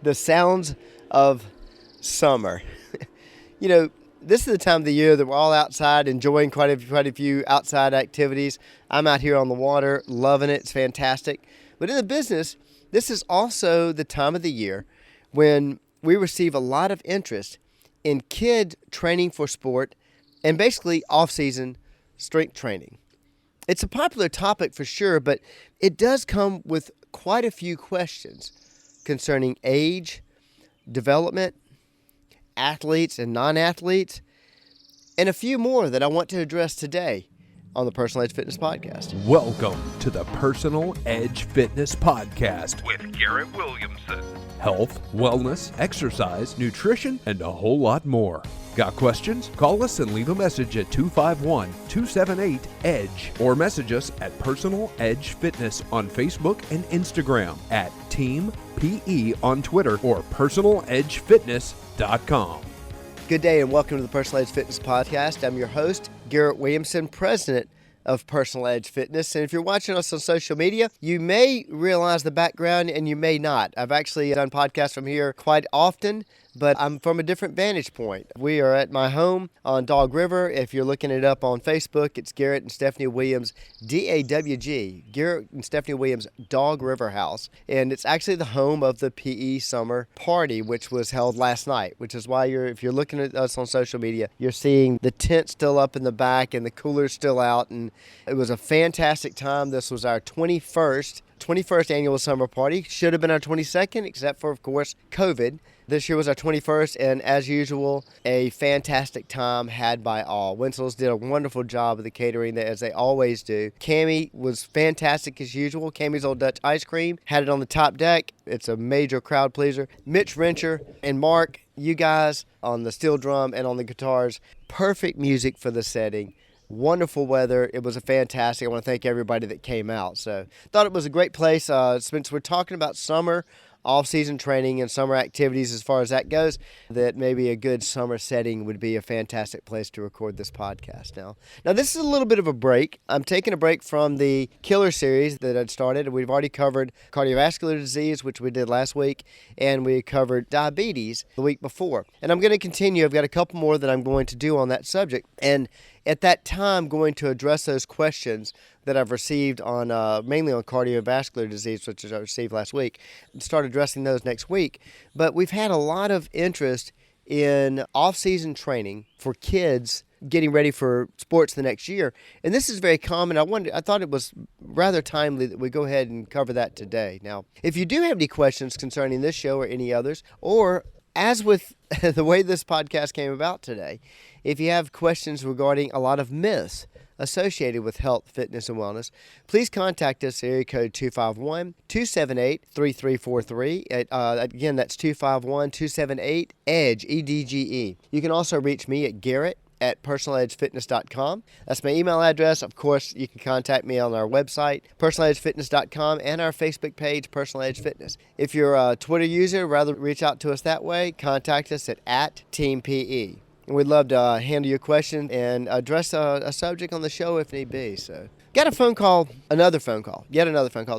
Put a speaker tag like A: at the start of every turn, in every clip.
A: The sounds of summer. You know, this is the time of the year that we're all outside enjoying quite a few outside activities. I'm out here on the water, loving it. It's fantastic. But in the business, this is also the time of the year when we receive a lot of interest in kid training for sport and basically off-season strength training. It's a popular topic for sure, but it does come with quite a few questions concerning age, development, athletes and non-athletes, and a few more that I want to address today on the Personal Edge Fitness Podcast.
B: Welcome to the Personal Edge Fitness Podcast
C: with Garrett Williamson.
B: Health, wellness, exercise, nutrition, and a whole lot more. Got questions? Call us and leave a message at 251-278-EDGE or message us at Personal Edge Fitness on Facebook and Instagram, at Team PE on Twitter, or personaledgefitness.com.
A: Good day and welcome to the Personal Edge Fitness Podcast. I'm your host, Garrett Williamson, president of Personal Edge Fitness. And if you're watching us on social media, you may realize the background and you may not. I've actually done podcasts from here quite often, but I'm from a different vantage point. We are at my home on Dog River. If you're looking it up on Facebook, it's Garrett and Stephanie Williams, DAWG, Garrett and Stephanie Williams Dog River House. And it's actually the home of the PE Summer Party, which was held last night, which is why if you're looking at us on social media, you're seeing the tent still up in the back and the cooler's still out. And it was a fantastic time. This was our 21st annual summer party. Should have been our 22nd, except for, of course, COVID. This year was our 21st, and as usual, a fantastic time had by all. Winslow's did a wonderful job of the catering, as they always do. Cammie was fantastic as usual. Cammie's Old Dutch Ice Cream had it on the top deck. It's a major crowd pleaser. Mitch Rencher and Mark, you guys on the steel drum and on the guitars. Perfect music for the setting. Wonderful weather. It was a fantastic. I want to thank everybody that came out. So thought it was a great place. Since we're talking about summer, off-season training and summer activities as far as that goes, that maybe a good summer setting would be a fantastic place to record this podcast now. Now, this is a little bit of a break. I'm taking a break from the Killer series that I'd started. We've already covered cardiovascular disease, which we did last week, and we covered diabetes the week before. And I'm going to continue. I've got a couple more that I'm going to do on that subject. And at that time, going to address those questions that I've received on mainly on cardiovascular disease, which I received last week, and start addressing those next week. But we've had a lot of interest in off-season training for kids getting ready for sports the next year. And this is very common. I thought it was rather timely that we go ahead and cover that today. Now, if you do have any questions concerning this show or any others, or as with the way this podcast came about today, if you have questions regarding a lot of myths associated with health, fitness, and wellness, please contact us at area code 251-278-3343. Again, that's 251-278-EDGE, E-D-G-E. You can also reach me at Garrett at personaledgefitness.com. That's my email address. Of course, you can contact me on our website, personaledgefitness.com, and our Facebook page, Personal Edge Fitness. If you're a Twitter user, rather reach out to us that way, contact us at Team PE. And we'd love to handle your question and address a subject on the show if need be. So, got yet another phone call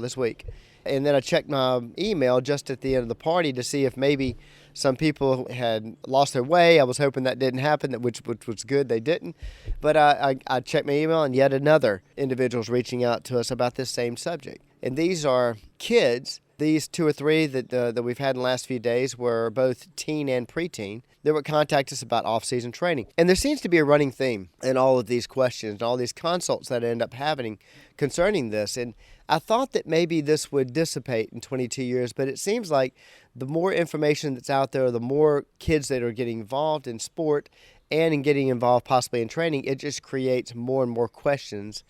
A: this week. And then I checked my email just at the end of the party to see if maybe some people had lost their way. I was hoping that didn't happen, which was good. They didn't. But I checked my email, and yet another individual's reaching out to us about this same subject. And these are kids. These two or three that we've had in the last few days were both teen and preteen. They would contact us about off-season training. And there seems to be a running theme in all of these questions and all these consults that I end up having concerning this. And I thought that maybe this would dissipate in 22 years, but it seems like the more information that's out there, the more kids that are getting involved in sport and in getting involved possibly in training, it just creates more and more questions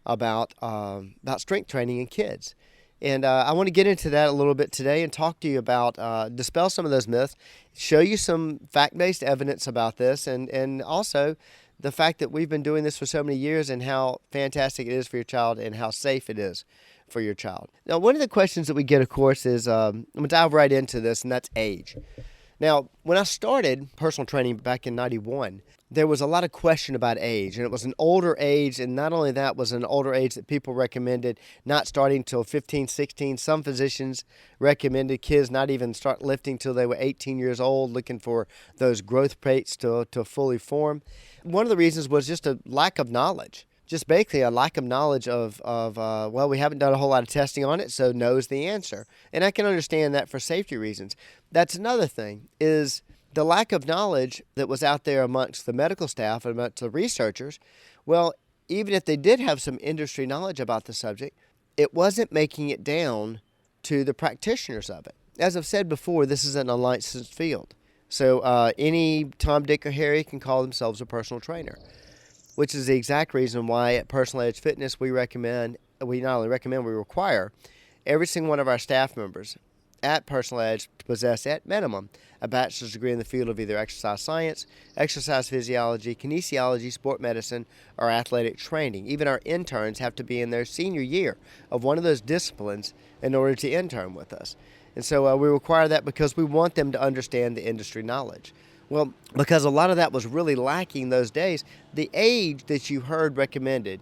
A: about strength training in kids. And I want to get into that a little bit today and talk to you about, dispel some of those myths, show you some fact-based evidence about this, and also the fact that we've been doing this for so many years and how fantastic it is for your child and how safe it is for your child. Now, one of the questions that we get, of course, is, I'm going to dive right into this, and that's age. Now, when I started personal training back in 91, there was a lot of question about age, and it was an older age, and not only that, was an older age that people recommended not starting until 15, 16. Some physicians recommended kids not even start lifting till they were 18 years old, looking for those growth plates to fully form. One of the reasons was just a lack of knowledge. Just basically a lack of knowledge of well, we haven't done a whole lot of testing on it, so no is the answer. And I can understand that for safety reasons. That's another thing, is the lack of knowledge that was out there amongst the medical staff and amongst the researchers. Well, even if they did have some industry knowledge about the subject, it wasn't making it down to the practitioners of it. As I've said before, this is an unlicensed field. So any Tom, Dick, or Harry can call themselves a personal trainer, which is the exact reason why at Personal Edge Fitness we not only recommend, we require every single one of our staff members at Personal Edge to possess at minimum a bachelor's degree in the field of either exercise science, exercise physiology, kinesiology, sport medicine, or athletic training. Even our interns have to be in their senior year of one of those disciplines in order to intern with us. And so we require that because we want them to understand the industry knowledge. Well, because a lot of that was really lacking those days, the age that you heard recommended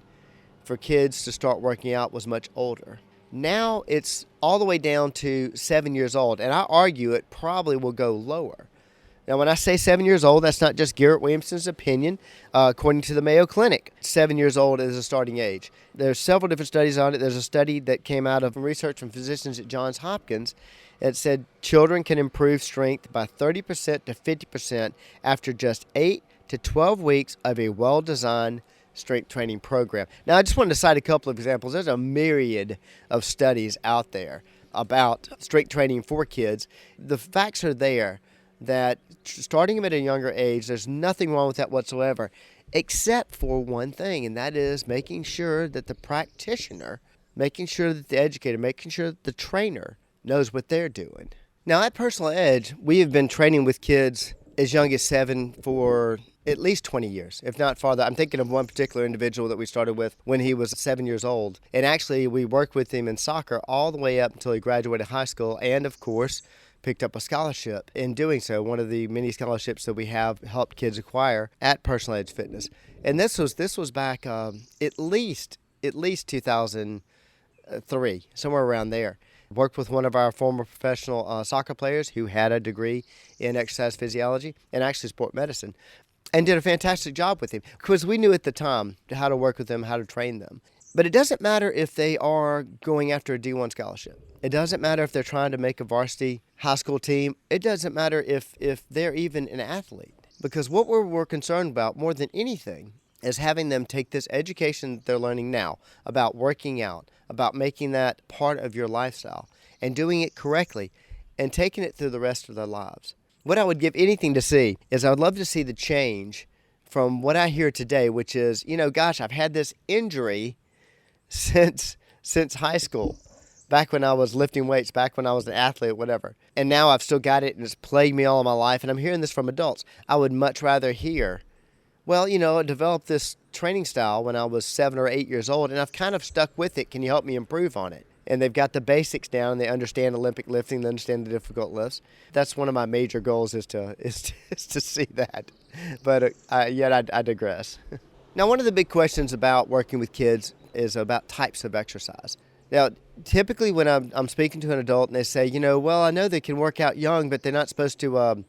A: for kids to start working out was much older. Now it's all the way down to 7 years old, and I argue it probably will go lower. Now, when I say 7 years old, that's not just Garrett Williamson's opinion. According to the Mayo Clinic, 7 years old is a starting age. There's several different studies on it. There's a study that came out of research from physicians at Johns Hopkins that said children can improve strength by 30% to 50% after just 8 to 12 weeks of a well-designed strength training program. Now, I just wanted to cite a couple of examples. There's a myriad of studies out there about strength training for kids. The facts are there that starting them at a younger age, there's nothing wrong with that whatsoever, except for one thing, and that is making sure that the practitioner, making sure that the educator, making sure that the trainer knows what they're doing. Now, at Personal Edge, we have been training with kids as young as 7 for at least 20 years, if not farther. I'm thinking of one particular individual that we started with when he was 7 years old. And actually, we worked with him in soccer all the way up until he graduated high school and, of course, picked up a scholarship in doing so, one of the many scholarships that we have helped kids acquire at Personal Edge Fitness. And this was back at least 2003, somewhere around there. Worked with one of our former professional soccer players who had a degree in exercise physiology and actually sport medicine, and did a fantastic job with him because we knew at the time how to work with them, how to train them. But it doesn't matter if they are going after a D1 scholarship. It doesn't matter if they're trying to make a varsity high school team. It doesn't matter if they're even an athlete, because what we're concerned about more than anything is having them take this education that they're learning now about working out, about making that part of your lifestyle and doing it correctly and taking it through the rest of their lives. What I would give anything to see is I would love to see the change from what I hear today, which is, gosh, I've had this injury since high school, back when I was lifting weights, back when I was an athlete, whatever. And now I've still got it and it's plagued me all my life. And I'm hearing this from adults. I would much rather hear, well, I developed this training style when I was 7 or 8 years old and I've kind of stuck with it. Can you help me improve on it? And they've got the basics down. They understand Olympic lifting. They understand the difficult lifts. That's one of my major goals is to see that. But yet I digress. Now, one of the big questions about working with kids is about types of exercise. Now, typically when I'm speaking to an adult and they say, well, I know they can work out young, but they're not supposed to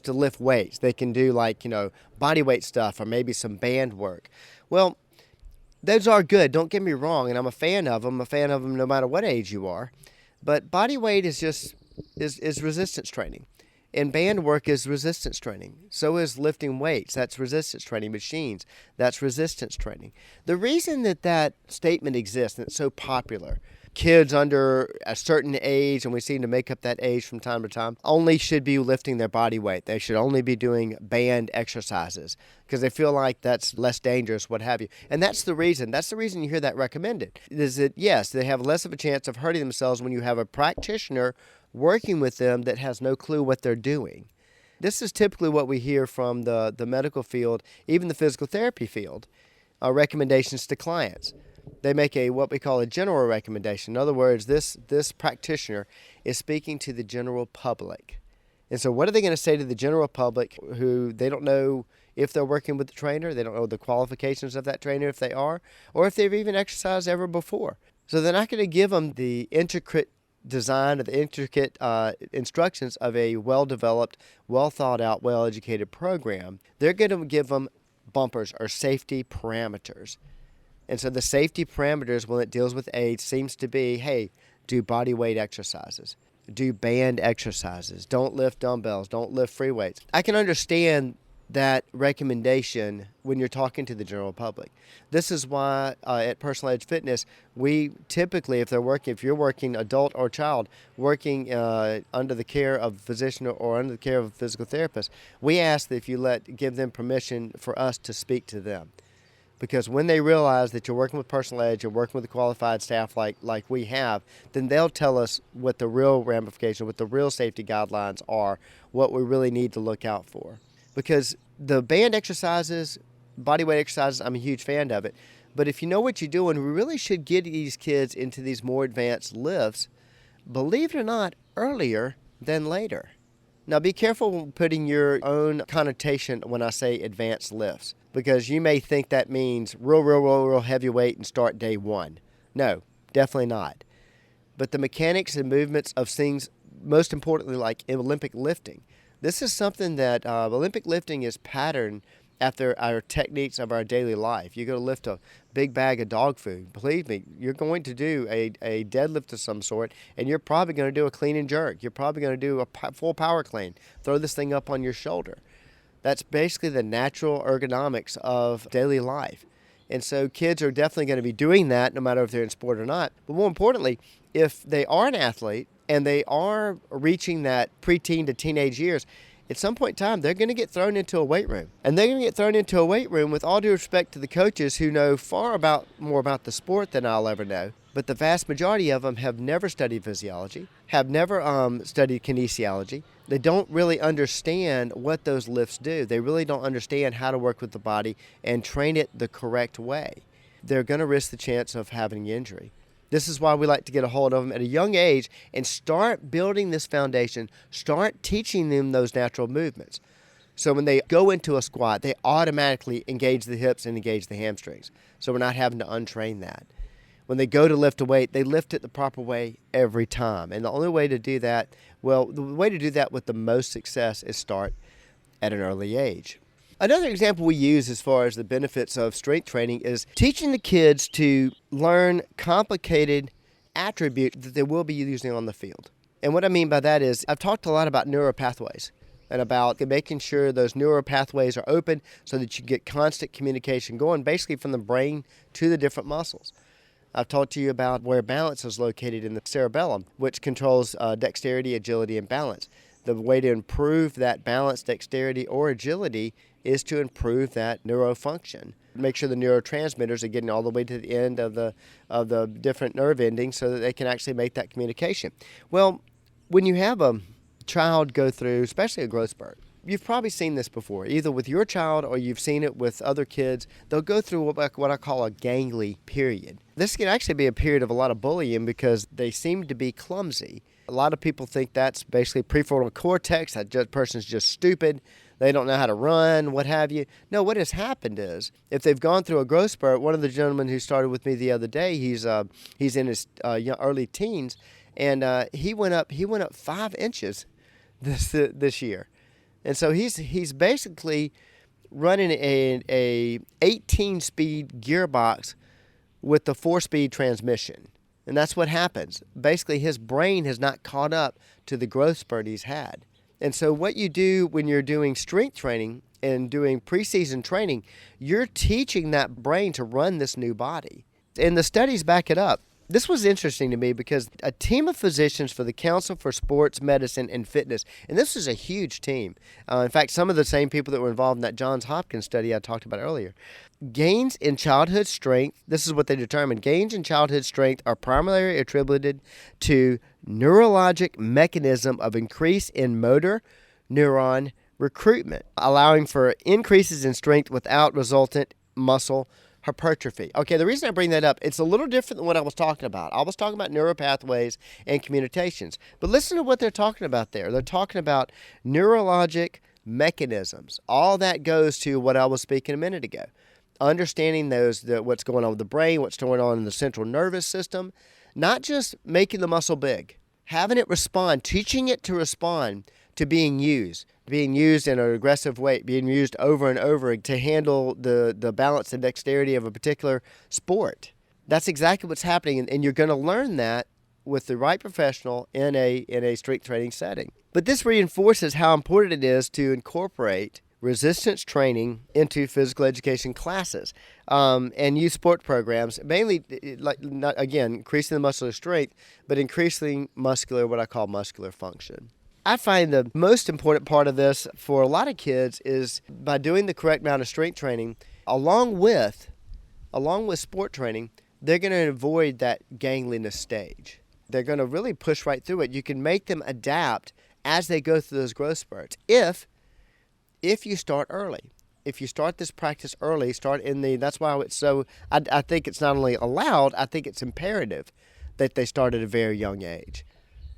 A: lift weights. They can do body weight stuff or maybe some band work. Well, those are good. Don't get me wrong, and I'm a fan of them. I'm a fan of them no matter what age you are. But body weight is resistance training. And band work is resistance training. So is lifting weights. That's resistance training. Machines, that's resistance training. The reason that statement exists and it's so popular, kids under a certain age, and we seem to make up that age from time to time, only should be lifting their body weight. They should only be doing band exercises because they feel like that's less dangerous, what have you. And that's the reason. That's the reason you hear that recommended, is that, yes, they have less of a chance of hurting themselves when you have a practitioner working with them that has no clue what they're doing. This is typically what we hear from the medical field, even the physical therapy field, recommendations to clients. They make what we call a general recommendation. In other words, this practitioner is speaking to the general public. And so what are they going to say to the general public who they don't know, if they're working with the trainer. They don't know the qualifications of that trainer if they are, or if they've even exercised ever before. So they're not going to give them the intricate design or the intricate instructions of a well-developed, well-thought-out, well-educated program. They're going to give them bumpers or safety parameters. And so the safety parameters when it deals with age seems to be, hey, do body weight exercises, do band exercises, don't lift dumbbells, don't lift free weights. I can understand that recommendation when you're talking to the general public. This is why at Personal Edge Fitness, we typically, if you're working adult or child, working under the care of a physician or under the care of a physical therapist, we ask that if you give them permission for us to speak to them. Because when they realize that you're working with Personal Edge, you're working with a qualified staff like we have, then they'll tell us what the real ramifications, what the real safety guidelines are, what we really need to look out for. Because the band exercises, body weight exercises, I'm a huge fan of it. But if you know what you're doing, we really should get these kids into these more advanced lifts, believe it or not, earlier than later. Now be careful putting your own connotation when I say advanced lifts, because you may think that means real heavy weight and start day one. No, definitely not. But the mechanics and movements of things, most importantly like Olympic lifting, this is something that Olympic lifting is patterned after our techniques of our daily life. You're going to lift a big bag of dog food. Believe me, you're going to do a deadlift of some sort, and you're probably going to do a clean and jerk. You're probably going to do a full power clean. Throw this thing up on your shoulder. That's basically the natural ergonomics of daily life. And so kids are definitely going to be doing that no matter if they're in sport or not. But more importantly, if they are an athlete and they are reaching that preteen to teenage years, at some point in time, they're going to get thrown into a weight room. And they're going to get thrown into a weight room with all due respect to the coaches who know more about the sport than I'll ever know. But the vast majority of them have never studied physiology, have never studied kinesiology. They don't really understand what those lifts do. They really don't understand how to work with the body and train it the correct way. They're going to risk the chance of having injury. This is why we like to get a hold of them at a young age and start building this foundation, start teaching them those natural movements. So when they go into a squat, they automatically engage the hips and engage the hamstrings. So we're not having to untrain that. When they go to lift a weight, they lift it the proper way every time. And the only way to do that, the way to do that with the most success is start at an early age. Another example we use as far as the benefits of strength training is teaching the kids to learn complicated attributes that they will be using on the field. And what I mean by that is I've talked a lot about neuropathways and about making sure those neuropathways are open so that you get constant communication going basically from the brain to the different muscles. I've talked to you about where balance is located in the cerebellum, which controls dexterity, agility, and balance. The way to improve that balance, dexterity, or agility is to improve that neurofunction. Make sure the neurotransmitters are getting all the way to the end of the different nerve endings so that they can actually make that communication. Well, when you have a child go through, especially a growth spurt, you've probably seen this before, either with your child or you've seen it with other kids. They'll go through what I call a gangly period. This can actually be a period of a lot of bullying because they seem to be clumsy. A lot of people think that's basically prefrontal cortex, that person's just stupid, they don't know how to run, what have you. No, what has happened is, if they've gone through a growth spurt, one of the gentlemen who started with me the other day, he's in his early teens, and he went up 5 inches this year. And so he's basically running a 18-speed gearbox with the 4-speed transmission. And that's what happens. Basically, his brain has not caught up to the growth spurt he's had. And so what you do when you're doing strength training and doing preseason training, you're teaching that brain to run this new body. And the studies back it up. This was interesting to me because a team of physicians for the Council for Sports Medicine and Fitness, and this is a huge team. In fact, some of the same people that were involved in that Johns Hopkins study I talked about earlier. Gains in childhood strength, this is what they determined, gains in childhood strength are primarily attributed to neurologic mechanism of increase in motor neuron recruitment, allowing for increases in strength without resultant muscle hypertrophy. Okay, the reason I bring that up, it's a little different than what I was talking about. I was talking about neuropathways and communications. But listen to what they're talking about there. They're talking about neurologic mechanisms. All that goes to what I was speaking a minute ago. Understanding what's going on with the brain, what's going on in the central nervous system, not just making the muscle big, having it respond, teaching it to respond to being used in an aggressive way, being used over and over to handle the balance and dexterity of a particular sport. That's exactly what's happening, and you're going to learn that with the right professional in a strength training setting. But this reinforces how important it is to incorporate resistance training into physical education classes and youth sport programs, mainly, increasing the muscular strength, but increasing what I call muscular function. I find the most important part of this for a lot of kids is by doing the correct amount of strength training, along with sport training, they're going to avoid that gangliness stage. They're going to really push right through it. You can make them adapt as they go through those growth spurts if you start early. If you start this practice early, that's why it's so, I think it's not only allowed, I think it's imperative that they start at a very young age.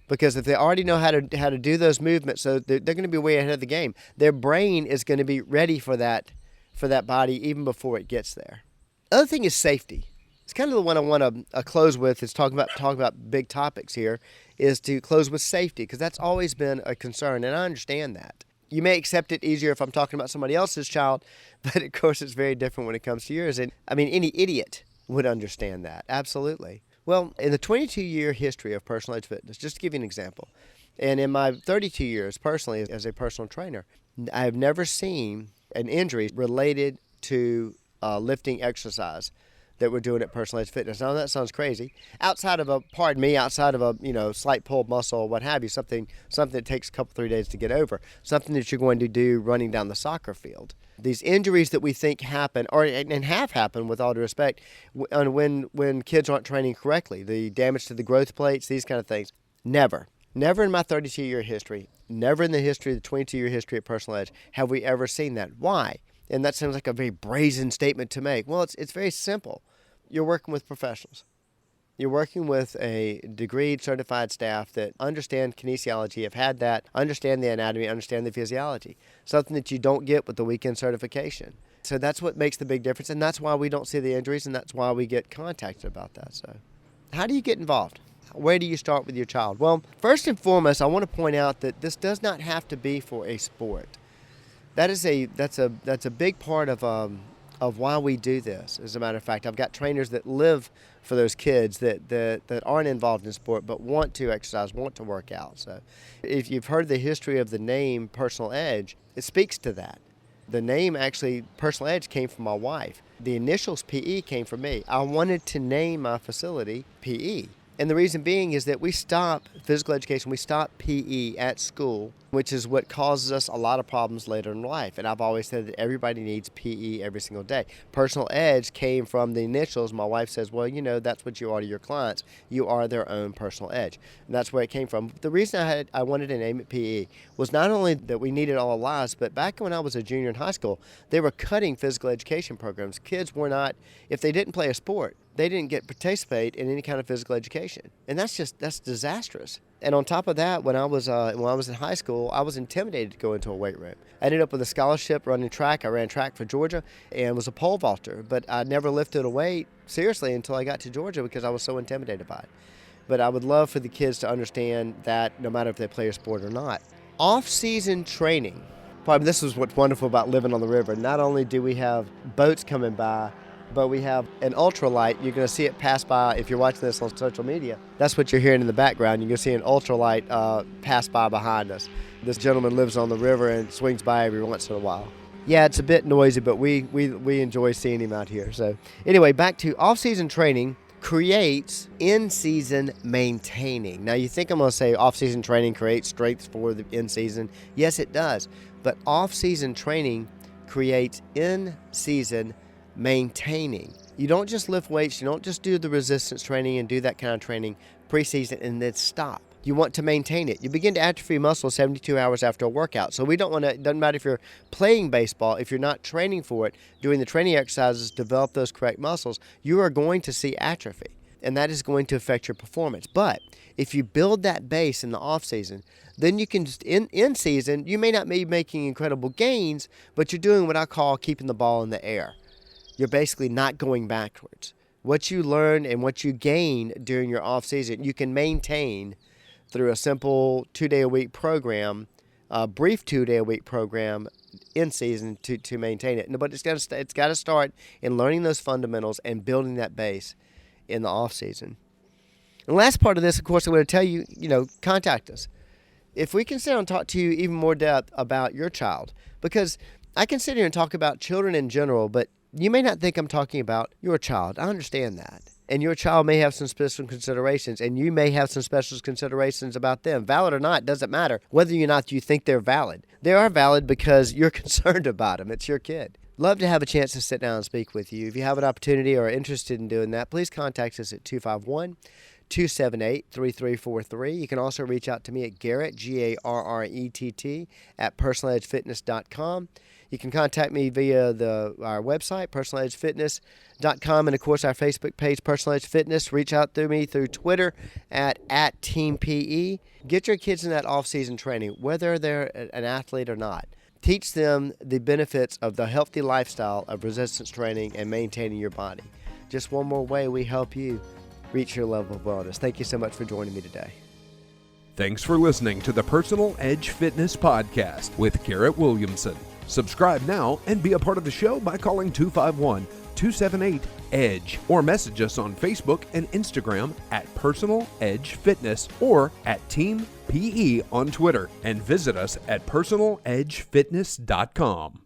A: Because if they already know how to do those movements, so they're going to be way ahead of the game. Their brain is going to be ready for that body even before it gets there. Other thing is safety. It's kind of the one I want to close with, is talking about big topics here, is to close with safety, because that's always been a concern, and I understand that. You may accept it easier if I'm talking about somebody else's child, but of course it's very different when it comes to yours. And I mean, any idiot would understand that, absolutely. Well, in the 22-year history of personal ed fitness, just to give you an example, and in my 32 years personally as a personal trainer, I have never seen an injury related to lifting exercise that we're doing at Personal Edge Fitness. Now that sounds crazy. Outside of a slight pulled muscle or what have you, something that takes a couple, 3 days to get over, something that you're going to do running down the soccer field. These injuries that we think happen, and have happened with all due respect, when kids aren't training correctly, the damage to the growth plates, these kind of things. Never in my 32-year history, never in the history of the 22-year history at Personal Edge have we ever seen that. Why? And that sounds like a very brazen statement to make. Well, it's very simple. You're working with professionals. You're working with a degreed, certified staff that understand kinesiology, have had that, understand the anatomy, understand the physiology, something that you don't get with the weekend certification. So that's what makes the big difference, and that's why we don't see the injuries, and that's why we get contacted about that. So how do you get involved? Where do you start with your child? Well, first and foremost, I want to point out that this does not have to be for a sport. That's a big part of why we do this. As a matter of fact, I've got trainers that live for those kids that aren't involved in sport but want to exercise, want to work out. So if you've heard the history of the name Personal Edge, it speaks to that. The name actually, Personal Edge, came from my wife. The initials PE came from me. I wanted to name my facility PE. And the reason being is that we stop physical education, we stop PE at school, which is what causes us a lot of problems later in life. And I've always said that everybody needs PE every single day. Personal Edge came from the initials. My wife says, well, that's what you are to your clients. You are their own personal edge. And that's where it came from. The reason I wanted to name it PE was not only that we needed all our lives, but back when I was a junior in high school, they were cutting physical education programs. Kids were not, if they didn't play a sport, they didn't get participate in any kind of physical education. And that's disastrous. And on top of that, when I was in high school, I was intimidated to go into a weight room. I ended up with a scholarship running track. I ran track for Georgia and was a pole vaulter, but I never lifted a weight seriously until I got to Georgia because I was so intimidated by it. But I would love for the kids to understand that no matter if they play a sport or not. Off-season training. Probably this is what's wonderful about living on the river. Not only do we have boats coming by, but we have an ultralight. You're going to see it pass by if you're watching this on social media. That's what you're hearing in the background. You're going to see an ultralight pass by behind us. This gentleman lives on the river and swings by every once in a while. Yeah, it's a bit noisy, but we enjoy seeing him out here. So anyway, back to off-season training creates in-season maintaining. Now you think I'm going to say off-season training creates strength for the in-season. Yes, it does. But off-season training creates in-season maintaining. You don't just lift weights, you don't just do the resistance training and do that kind of training preseason and then stop. You want to maintain it. You begin to atrophy muscle 72 hours after a workout. So we don't want to, it doesn't matter if you're playing baseball, if you're not training for it, doing the training exercises, develop those correct muscles, you are going to see atrophy. And that is going to affect your performance. But if you build that base in the off season, then you can just, in season, you may not be making incredible gains, but you're doing what I call keeping the ball in the air. You're basically not going backwards. What you learn and what you gain during your off season, you can maintain through a simple 2-day-a-week program, a brief 2-day-a-week program in season to maintain it. But it's got to start in learning those fundamentals and building that base in the off season. And the last part of this, of course, I'm going to tell you, contact us. If we can sit down and talk to you even more depth about your child, because I can sit here and talk about children in general, but you may not think I'm talking about your child. I understand that. And your child may have some special considerations, and you may have some special considerations about them. Valid or not, doesn't matter whether or not you think they're valid. They are valid because you're concerned about them. It's your kid. Love to have a chance to sit down and speak with you. If you have an opportunity or are interested in doing that, please contact us at 251-278-3343. You can also reach out to me at Garrett, Garrett, at personaledgefitness.com. You can contact me via our website, personaledgefitness.com, and, of course, our Facebook page, Personal Edge Fitness. Reach out to me through Twitter at TeamPE. Get your kids in that off-season training, whether they're an athlete or not. Teach them the benefits of the healthy lifestyle of resistance training and maintaining your body. Just one more way we help you reach your level of wellness. Thank you so much for joining me today.
B: Thanks for listening to the Personal Edge Fitness Podcast with Garrett Williamson. Subscribe now and be a part of the show by calling 251-278-EDGE or message us on Facebook and Instagram at Personal Edge Fitness or at Team PE on Twitter, and visit us at personaledgefitness.com.